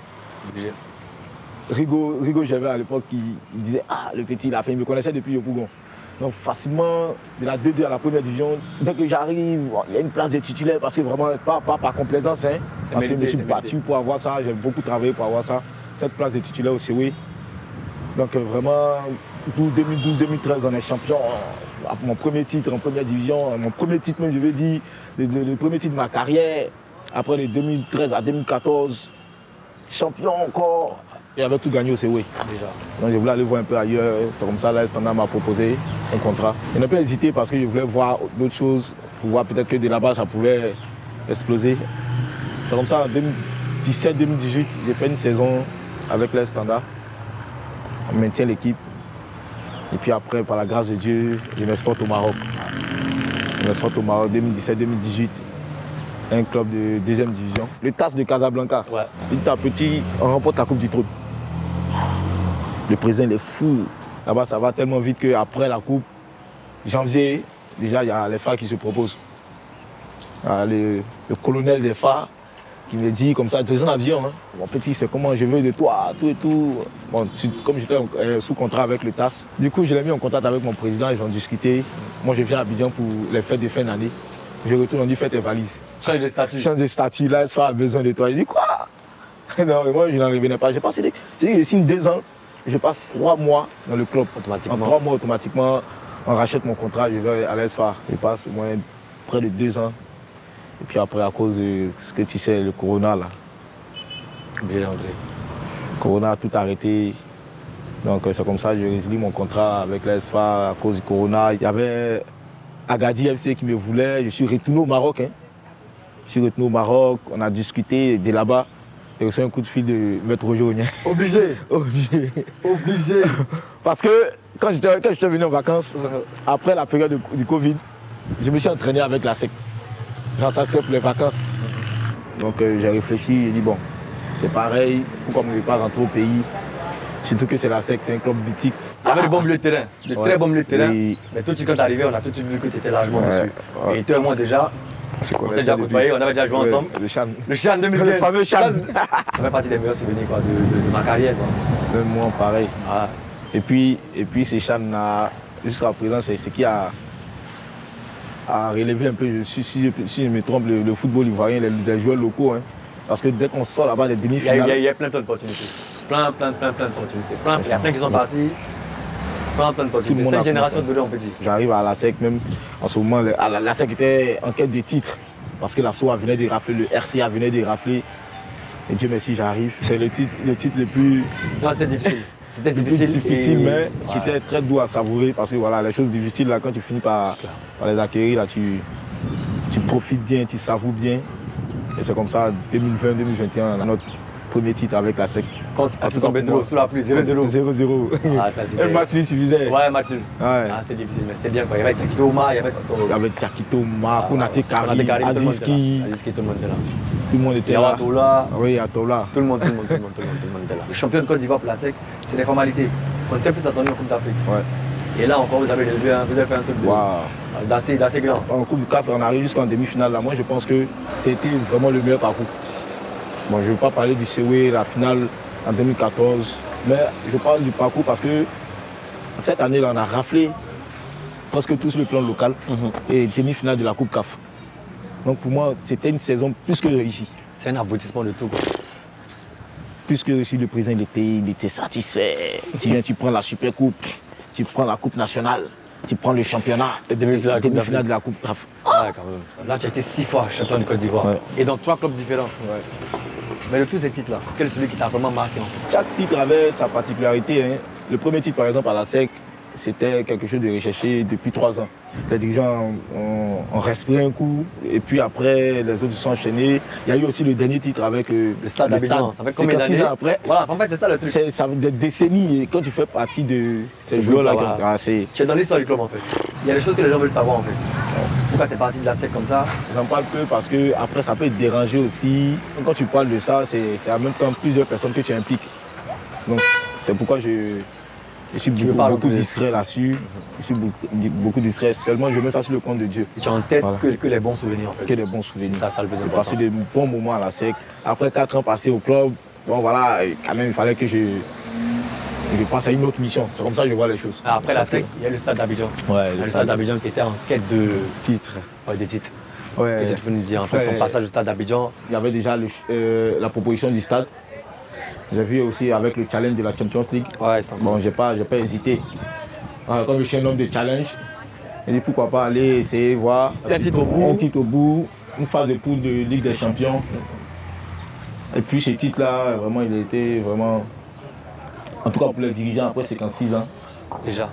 Rigo j'avais à l'époque qui disait ah le petit il a fait, il me connaissait depuis Yopougon. Donc facilement de la 2-2 à la première division, dès que j'arrive, il y a une place de titulaire parce que vraiment pas par complaisance, hein, parce que je me suis battu pour avoir ça, j'ai beaucoup travaillé pour avoir ça, cette place de titulaire aussi oui. Donc vraiment pour 2012-2013 on est champion, mon premier titre en première division, mon premier titre même je vais dire, le premier titre de ma carrière, après de 2013 à 2014, champion encore. J'avais tout gagné au COE. Donc je voulais aller voir un peu ailleurs. C'est comme ça, là, Standard m'a proposé un contrat. Je n'ai pas hésité parce que je voulais voir d'autres choses, pour voir peut-être que de là-bas, ça pouvait exploser. C'est comme ça, en 2017-2018, j'ai fait une saison avec les Standard. On maintient l'équipe. Et puis après, par la grâce de Dieu, je m'exporte au Maroc. Je m'exporte au Maroc 2017-2018. Un club de deuxième division. Le TAS de Casablanca. Ouais. Petit à petit, on remporte la Coupe du Trône. Le président il est fou. Là-bas, ça va tellement vite qu'après la Coupe, janvier, déjà, il y a les phares qui se proposent. Le colonel des phares qui me dit comme ça, 2 ans d'avion. Hein. Mon petit, c'est comment je veux de toi, tout et tout. Bon, comme j'étais sous contrat avec le TAS, du coup, je l'ai mis en contact avec mon président, ils ont discuté. Moi, je viens à Abidjan pour les fêtes de fin d'année. Je retourne, on dit fais tes valises. Change de statut. Change de statut, là, ça a besoin de toi. Je dis quoi? Non, mais moi, je n'en revenais pas. J'ai passé je signe 2 ans. Je passe 3 mois dans le club. Automatiquement. En 3 mois, automatiquement, on rachète mon contrat, je vais à l'ESFA. Je passe au moins près de 2 ans. Et puis après, à cause de ce que tu sais, le Corona, là. Bien entré. Corona a tout arrêté. Donc c'est comme ça que je résilie mon contrat avec l'ESFA à cause du Corona. Il y avait Agadi FC qui me voulait. Je suis retourné au Maroc. Hein. Je suis retourné au Maroc, on a discuté de là-bas. J'ai reçu un coup de fil de Maître Roger Ognien. Obligé. Obligé. Parce que quand j'étais venu en vacances, après la période du Covid, je me suis entraîné avec la SEC. Genre ça serait pour les vacances. Donc j'ai réfléchi, j'ai dit bon, c'est pareil, pourquoi on ne veut pas rentrer au pays? Surtout que c'est la SEC, c'est un club boutique. Il y avait de bons milieux de terrain, de très bons milieux de terrain. Mais toi, quand tu es arrivé, on a tout de suite vu que tu étais largement dessus. Et toi et moi déjà, on s'est déjà côtoyé, on avait déjà joué ensemble. Le Chan. Le Chan 2015. Le fameux Chan. Ça fait partie des meilleurs souvenirs quoi, de ma carrière. Quoi. Même moi, pareil. Ah. Et puis ce Chan, jusqu'à présent, c'est ce qui a relevé un peu, si je me trompe, le football ivoirien, les joueurs locaux. Hein. Parce que dès qu'on sort là-bas des demi-finales... Il y a plein d'opportunités. Plein d'opportunités. Il y a plein qui sont partis. Plein d'opportunités. C'est une génération de l'eau, on peut dire. J'arrive à la SEC même. En ce moment, la SEC était en quête de titres. Parce que la SOA venait de rafler, le RCA venait de rafler. Et Dieu merci, j'arrive. C'est le titre le plus... Non, c'était difficile. C'était difficile, mais qui était très doux à savourer. Parce que voilà, les choses difficiles, là, quand tu finis par les acquérir, là, tu profites bien, tu savoures bien. Et c'est comme ça, 2020-2021, on a notre premier titre avec la SEC. Contre Pedro, sous la pluie, 0-0. 0-0. Ah, le match lui suffisait. Ouais, match nul. Ouais. Ah, c'était difficile, mais c'était bien quoi. Il y avait Tchakito Oma, il y avait Tchakito Oma, Konaté Karim, Aziski. Aziski, tout le monde était là. Tout le monde était là. Atola. Oui, Atola. Tout le monde était là. Le champion de Côte d'Ivoire pour la SEC, c'est les formalités. On était plus attendu en Coupe d'Afrique. Ouais. Et là encore, vous avez relevé, vous avez fait un truc d'assez grand. En Coupe CAF, on arrive jusqu'en demi-finale. Là, moi, je pense que c'était vraiment le meilleur parcours. Bon, je ne veux pas parler du COE, la finale en 2014, mais je parle du parcours parce que cette année-là, on a raflé presque tout sur le plan local et demi-finale de la Coupe CAF. Donc pour moi, c'était une saison plus que réussie. C'est un aboutissement de tout, quoi. Plus que réussi, le président il était satisfait. Tu viens, tu prends la Super Coupe, tu prends la Coupe nationale, tu prends le championnat, les demi-finales de la Coupe CAF. Ah, quand même. Là, tu as été 6 fois champion de Côte d'Ivoire. Ouais. Et dans 3 clubs différents. Ouais. Mais de tous ces titres-là, quel est celui qui t'a vraiment marqué en fait? Chaque titre avait sa particularité. Hein. Le premier titre, par exemple, à la SEC, c'était quelque chose de recherché depuis 3 ans. Les dirigeants ont respiré un coup et puis après, les autres se sont enchaînés. Il y a eu aussi le dernier titre avec le Stade d'Abidjan. Ça fait combien d'années après? Voilà, en fait, c'est ça le truc. Ça fait des décennies et quand tu fais partie de ces joueurs-là, voilà. Tu es dans l'histoire du club en fait. Il y a des choses que les gens veulent savoir en fait. Pourquoi tu es parti de la SEC comme ça? J'en parle peu parce que après ça peut te déranger aussi. Quand tu parles de ça, c'est en même temps plusieurs personnes que tu impliques. Donc c'est pourquoi je suis beaucoup discret là-dessus. Je suis beaucoup discret. Seulement je mets ça sur le compte de Dieu. Et tu as en tête que les bons souvenirs en fait. Que les bons souvenirs. Ça le plus important. J'ai passé de bons moments à la SEC. Après 4 ans passés au club, bon voilà, quand même il fallait que je passe à une autre mission. C'est comme ça que je vois les choses. Après la SEC, il y a le Stade d'Abidjan. Ouais, le Stade d'Abidjan qui était en quête de titres. Ouais, des titres. Ouais. Qu'est-ce que tu peux nous dire en fait, ton passage au Stade d'Abidjan? Il y avait déjà la proposition du stade. J'ai vu aussi avec le challenge de la Champions League. Ouais, bon, j'ai pas hésité. Comme je suis un homme de challenge, j'ai dit pourquoi pas aller essayer, voir un titre au bout, une phase de poule de Ligue des Champions. Et puis ce titre-là, vraiment, il a été vraiment, en tout cas pour les dirigeants après 56 ans. Déjà.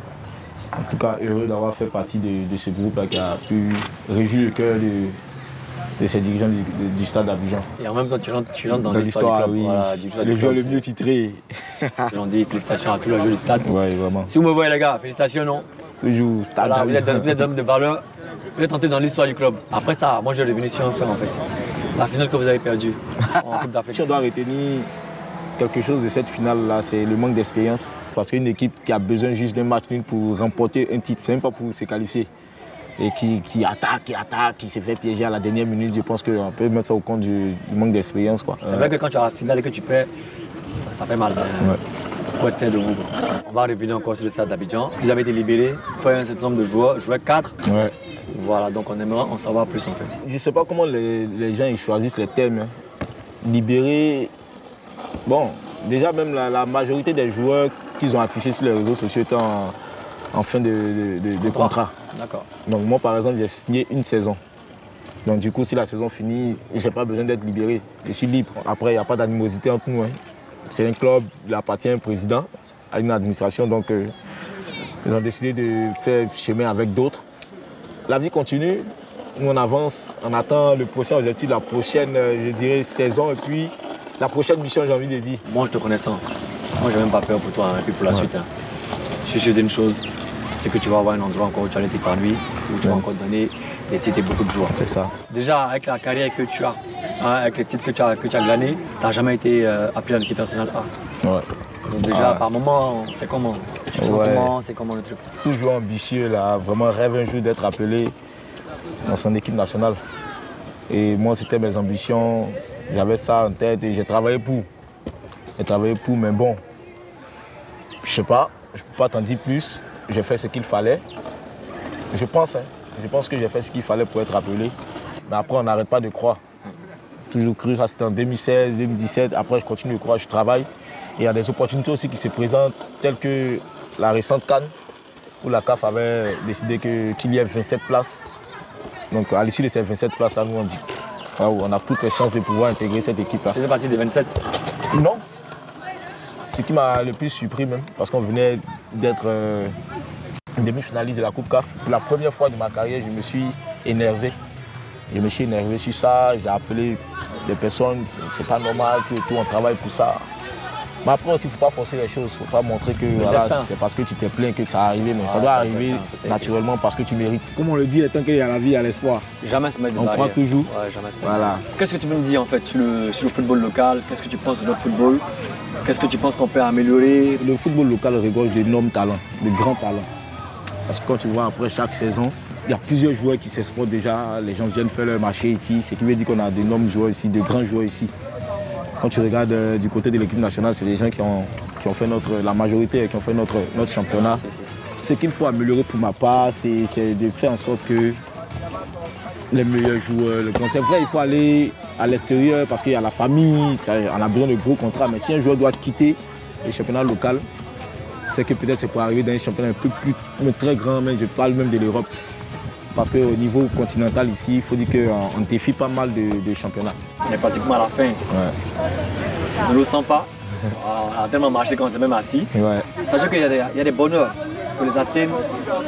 En tout cas, heureux d'avoir fait partie de ce groupe-là qui a pu réjouir le cœur de ces dirigeants du Stade d'Abidjan. Et en même temps, tu rentres dans l'histoire du club. Oui. Voilà, le joueur le mieux titré. J'en dis félicitations à tous les joueurs du Stade. Oui, vraiment. Si vous me voyez les gars, félicitations, non? Toujours Stade d'Abidjan. Vous êtes d'homme de valeur, vous êtes entré dans l'histoire du club. Après ça, moi je suis revenu sur un fait en fait. La finale que vous avez perdue en Coupe d'Afrique. Si on doit retenir quelque chose de cette finale-là, c'est le manque d'expérience. Parce qu'une équipe qui a besoin juste d'un match nul pour remporter un titre, c'est même pas pour se qualifier. Et qui attaque, qui se fait piéger à la dernière minute, je pense qu'on peut mettre ça au compte du manque d'expérience. C'est vrai que quand tu as la finale et que tu perds, ça fait mal. Ouais. Pour être fier de vous. On va revenir encore sur le Stade d'Abidjan. Vous avez été libérés, toi et un certain nombre de joueurs, jouaient 4. Ouais. Voilà, donc on aimerait en savoir plus en fait. Je ne sais pas comment les gens ils choisissent les termes. Hein. Libérés, bon, déjà même la majorité des joueurs qu'ils ont affichés sur les réseaux sociaux étaient en fin de contrat. D'accord. Donc moi par exemple j'ai signé une saison. Donc du coup si la saison finit, je n'ai pas besoin d'être libéré. Je suis libre. Après il n'y a pas d'animosité entre nous. Hein. C'est un club, il appartient à un président, à une administration. Donc ils ont décidé de faire chemin avec d'autres. La vie continue, nous on avance, on attend le prochain objectif, la prochaine je dirais saison et puis la prochaine mission j'ai envie de dire. Moi je te connaissant, moi j'ai même pas peur pour toi hein, et puis pour la suite. Hein. Je suis sûr d'une chose, c'est que tu vas avoir un endroit encore où tu as été par lui, où tu vas encore donner des titres et beaucoup de joie. C'est ça. Déjà avec la carrière que tu as, hein, avec les titres que tu as glanés, tu n'as jamais été appelé à l'équipe nationale A. Ouais. Donc déjà par moment, c'est comment? Tu te sens comment? C'est comment le truc? Toujours ambitieux là, vraiment rêve un jour d'être appelé dans son équipe nationale. Et moi c'était mes ambitions, j'avais ça en tête et j'ai travaillé pour. Mais bon, je sais pas, je peux pas t'en dire plus. J'ai fait ce qu'il fallait. Je pense que j'ai fait ce qu'il fallait pour être appelé. Mais après on n'arrête pas de croire. Toujours cru, ça c'était en 2016, 2017. Après je continue de croire, je travaille. Et il y a des opportunités aussi qui se présentent, telles que la récente CAN, où la CAF avait décidé qu'il y ait 27 places. Donc à l'issue de ces 27 places-là, nous on dit on a toutes les chances de pouvoir intégrer cette équipe-là. Tu faisais partie des 27? Non. Ce qui m'a le plus surpris même, parce qu'on venait d'être demi-finaliste de la Coupe CAF. Pour la première fois de ma carrière, je me suis énervé. Je me suis énervé sur ça, j'ai appelé des personnes, c'est pas normal, on travaille pour ça. Mais après aussi, il ne faut pas forcer les choses, il ne faut pas montrer que voilà, c'est parce que tu t'es plaint que ça a arrivé, mais ça doit arriver naturellement parce que tu mérites. Comme on le dit, tant qu'il y a la vie, il y a l'espoir. Jamais se mettre de barrière. On croit toujours. Ouais, jamais se mettre. Voilà. Qu'est-ce que tu peux me dire en fait sur le football local? Qu'est-ce que tu penses de notre football? Qu'est-ce que tu penses qu'on peut améliorer? Le football local regorge d'énormes talents, de grands talents. Parce que quand tu vois après chaque saison, il y a plusieurs joueurs qui s'exportent déjà, les gens viennent faire leur marché ici, ce qui veut dire qu'on a d'énormes joueurs ici, de grands joueurs ici. Quand tu regardes du côté de l'équipe nationale, c'est des gens qui ont fait la majorité, qui ont fait notre championnat. Ce qu'il faut améliorer pour ma part, c'est de faire en sorte que les meilleurs joueurs, c'est vrai, il faut aller à l'extérieur parce qu'il y a la famille, on a besoin de gros contrats, mais si un joueur doit quitter le championnat local, c'est que peut-être c'est pour arriver dans un championnat un peu plus, mais très grand, mais je parle même de l'Europe. Parce qu'au niveau continental ici, il faut dire qu'on défie pas mal de championnats. On est pratiquement à la fin. Ouais. On ne le sent pas. On a tellement marché qu'on s'est même assis. Ouais. Sachant qu'il y a des bonheurs. Pour les atteindre,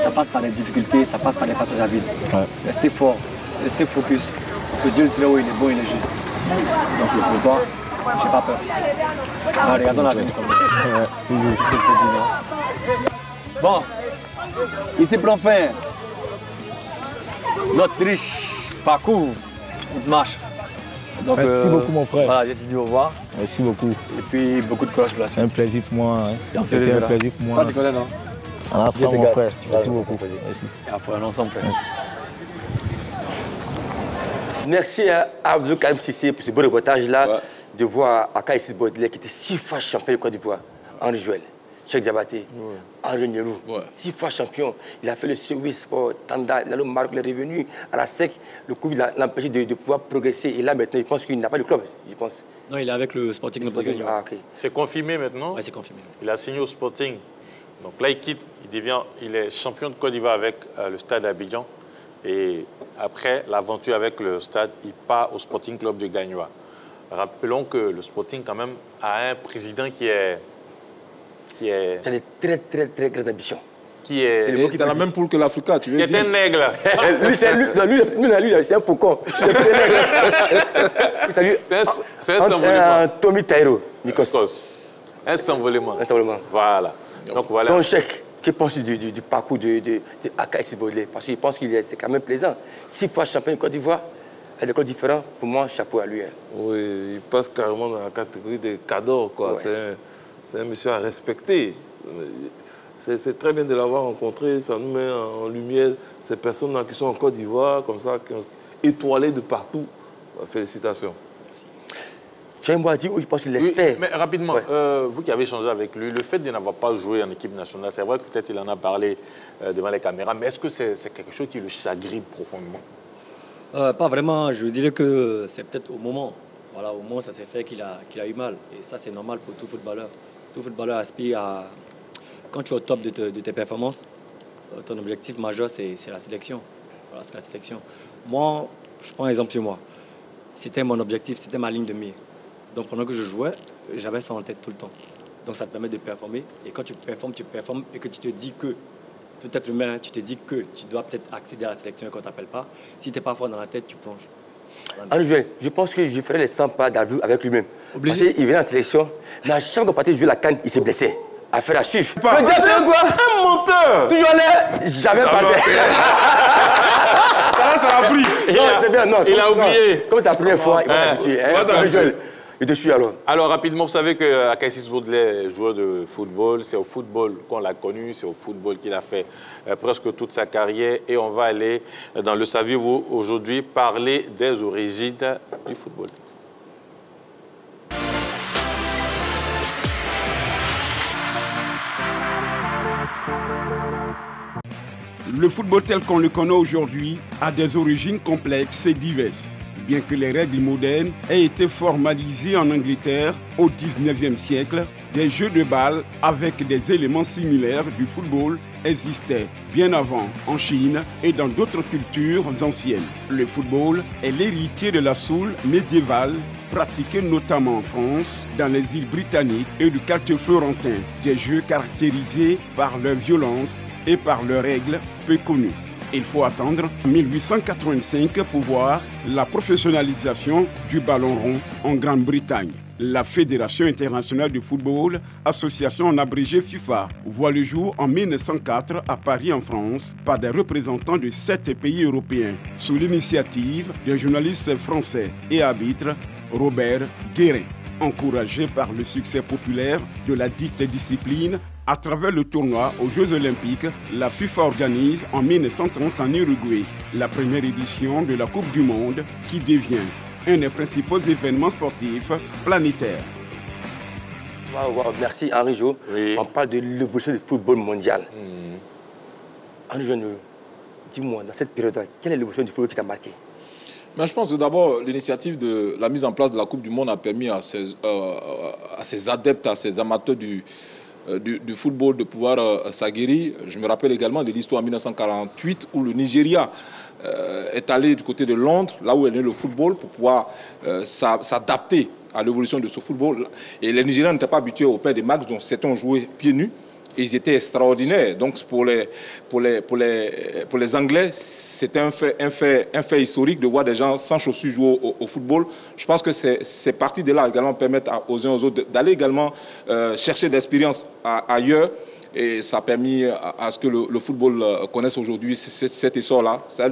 ça passe par des difficultés, ça passe par des passages à vide. Ouais. Restez fort, restez focus. Parce que Dieu le Très-Haut, il est bon, il est juste. Donc pour toi, j'ai pas peur. Alors, regardons la vie, ouais, toujours. C'est ce que je te dis, non? Bon, ici plan fin. Notre riche parcours, notre marche. Donc, merci beaucoup mon frère. Voilà, je te dis au revoir. Merci beaucoup. Et puis beaucoup de courage pour la suite. Un plaisir pour moi. Hein. C'était un plaisir pour moi. Tu connais, non? Ensemble mon frère. Merci beaucoup. Merci. Après, ensemble. Merci à Abdou Karim Cissé pour ce beau reportage-là, de voir Akaï Baudelaire qui était 6 fois champion de Côte d'Ivoire, Henri Joël, Cheikh Diabaté, Henri Nyerou, 6 fois champion. Il a fait le Suisse Sport, Tanda, il a le Maroc, il est revenu à la SEC. Le Covid l'a empêché de pouvoir progresser. Et là, maintenant, il pense qu'il n'a pas de club, je pense. Non, il est avec le Sporting de Portugal. Ah, okay. C'est confirmé maintenant? Oui, c'est confirmé. Il a signé au Sporting. Donc là, il quitte, il est champion de Côte d'Ivoire avec le Stade d'Abidjan. Et après l'aventure avec le Stade, il part au Sporting Club de Gagnoa. Rappelons que le Sporting, quand même, a un président qui est... Il a des très grandes ambitions. Qui est... C'est le mot qui dans la même poule que l'Africa, tu veux dire? Il est un aigle. lui, c'est un faucon. C'est un s'envolement. Tommy Tairo, Nikos. Un s'envolement. Voilà. Donc, voilà. Donc, Cheikh, que penses-tu du parcours de Akaï Baudelaire? Parce qu'il pense que c'est quand même plaisant. 6 fois champion de Côte d'Ivoire, à des clubs différents, pour moi, chapeau à lui. Hein. Oui, il passe carrément dans la catégorie des cadors, quoi. Ouais. C'est un monsieur à respecter. C'est très bien de l'avoir rencontré. Ça nous met en lumière ces personnes-là qui sont en Côte d'Ivoire, comme ça, qui ont étoilé de partout. Félicitations. Tu as un mot à dire ou je pense qu'il l'espère? Oui, mais rapidement, vous qui avez échangé avec lui, le fait de n'avoir pas joué en équipe nationale, c'est vrai que peut-être il en a parlé devant les caméras, mais est-ce que c'est quelque chose qui le chagrine profondément? Pas vraiment. Je dirais que c'est peut-être au moment. Voilà, au moment, ça s'est fait qu'il a eu mal. Et ça, c'est normal pour tout footballeur. Tout footballeur aspire à... Quand tu es au top de tes performances, ton objectif majeur, c'est la sélection. Voilà, c'est la sélection. Moi, je prends un exemple sur moi. C'était mon objectif, c'était ma ligne de mire. Donc, pendant que je jouais, j'avais ça en tête tout le temps. Donc, ça te permet de performer. Et quand tu performes et que tu te dis que, tout être humain, tu te dis que tu dois peut-être accéder à la sélection et qu'on ne t'appelle pas. Si tu n'es pas fort dans la tête, tu plonges. Je pense que je ferai les 100 pas d'Abdou avec lui-même. Parce qu'il venait en sélection, mais à chaque fois qu'on partait jouer la canne, il s'est blessé. Affaire à suivre. Le diable, c'est quoi? Un menteur. Toujours là, jamais parlé. Ça l'a pris. Il a oublié. Comme c'est la première fois, il va s'habituer. Et dessus alors. Alors rapidement, vous savez que Akaï Baudelaire est joueur de football. C'est au football qu'on l'a connu, c'est au football qu'il a fait presque toute sa carrière. Et on va aller dans le saviez-vous aujourd'hui parler des origines du football. Le football tel qu'on le connaît aujourd'hui a des origines complexes et diverses. Bien que les règles modernes aient été formalisées en Angleterre au XIXe siècle, des jeux de balle avec des éléments similaires du football existaient bien avant en Chine et dans d'autres cultures anciennes. Le football est l'héritier de la soul médiévale pratiquée notamment en France, dans les îles britanniques et du culte florentin, des jeux caractérisés par leur violence et par leurs règles peu connues. Il faut attendre 1885 pour voir la professionnalisation du ballon rond en Grande-Bretagne. La Fédération internationale du football, association en abrégé FIFA, voit le jour en 1904 à Paris en France par des représentants de 7 pays européens, sous l'initiative d'un journaliste français et arbitre, Robert Guérin. Encouragé par le succès populaire de la dite discipline, À travers le tournoi aux Jeux Olympiques, la FIFA organise en 1930 en Uruguay la première édition de la Coupe du Monde qui devient un des principaux événements sportifs planétaires. Wow, merci Henri Jo. Oui. On parle de l'évolution du football mondial. Henri Jo, dis-moi, dans cette période, quelle est l'évolution du football qui t'a marqué? Mais je pense que d'abord, l'initiative de la mise en place de la Coupe du Monde a permis à ces adeptes, à ces amateurs du football de pouvoir s'aguerrir. Je me rappelle également de l'histoire en 1948 où le Nigeria est allé du côté de Londres, là où est né le football, pour pouvoir s'adapter à l'évolution de ce football. Et les Nigériens n'étaient pas habitués au pain des matchs, donc certains ont joué pieds nus. Et ils étaient extraordinaires. Donc pour les Anglais, c'était un fait historique de voir des gens sans chaussures jouer au football. Je pense que c'est parti de là également permettre aux uns aux autres d'aller également chercher d'expérience ailleurs. Et ça a permis à ce que le football connaisse aujourd'hui cet essor-là. C'est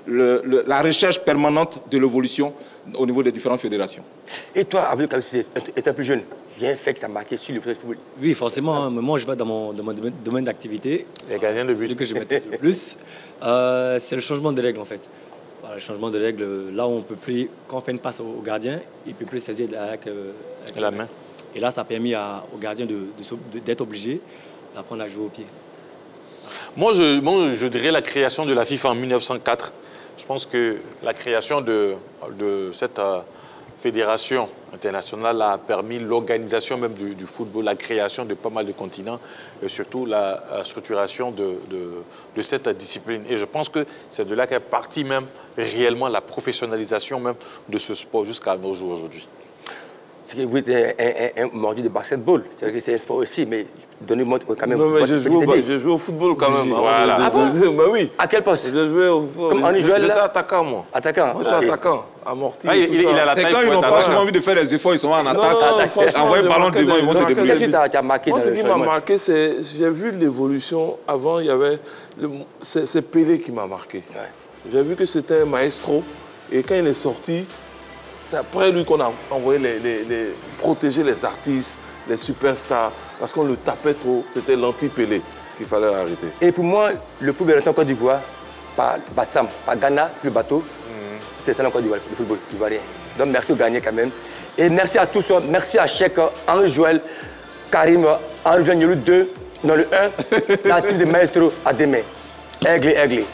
la recherche permanente de l'évolution au niveau des différentes fédérations. Et toi, Abdul Karim, étant plus jeune, il y a un fait qui t'a marqué sur le football? Oui, forcément. Moi, je vais dans mon domaine d'activité. Les gardiens de but. Celui que je maîtrise le plus, c'est le changement de règles, en fait. Voilà, le changement de règles, là où on peut plus, quand on fait une passe au gardien, il ne peut plus saisir avec la main. Et là, ça a permis au gardien d'être obligé d'apprendre à jouer au pied. Moi, je dirais la création de la FIFA en 1904. Je pense que la création de cette fédération internationale a permis l'organisation même du football, la création de pas mal de continents et surtout la structuration de cette discipline. Et je pense que c'est de là qu'est partie même réellement la professionnalisation même de ce sport jusqu'à nos jours aujourd'hui. C'est que vous êtes un mordu de basketball. C'est vrai que c'est un sport aussi, mais donnez-moi quand même... Non, mais j'ai joué au football quand même. Voilà. Ah bon? Bah oui. À quel poste? J'ai joué au football. Comme Henri Joël? J'étais attaquant, moi. Attaquant? Moi, je suis attaquant. Amorti. C'est quand ils n'ont pas souvent envie de faire des efforts, ils sont en attaque. Envoyer le ballon devant, ils vont se débrouiller. Qu'est-ce que tu as marqué? Moi, ce qui m'a marqué, c'est j'ai vu l'évolution. Avant, il y avait... C'est Pelé qui m'a marqué. J'ai vu que c'était un maestro. Et quand il est sorti... C'est après lui qu'on a envoyé protéger les artistes, les superstars, parce qu'on le tapait trop. C'était l'anti-Pelé qu'il fallait arrêter. Et pour moi, le football est en Côte d'Ivoire, par Bassam, par Ghana, le bateau. C'est ça en Côte d'Ivoire, le football ivoirien. Donc merci aux gagnants quand même. Et merci à tous, merci à Cheikh, Henri Joël, Karim, Henri Joël, le 2, non le 1, la team de Maestro à demain. Aiglé.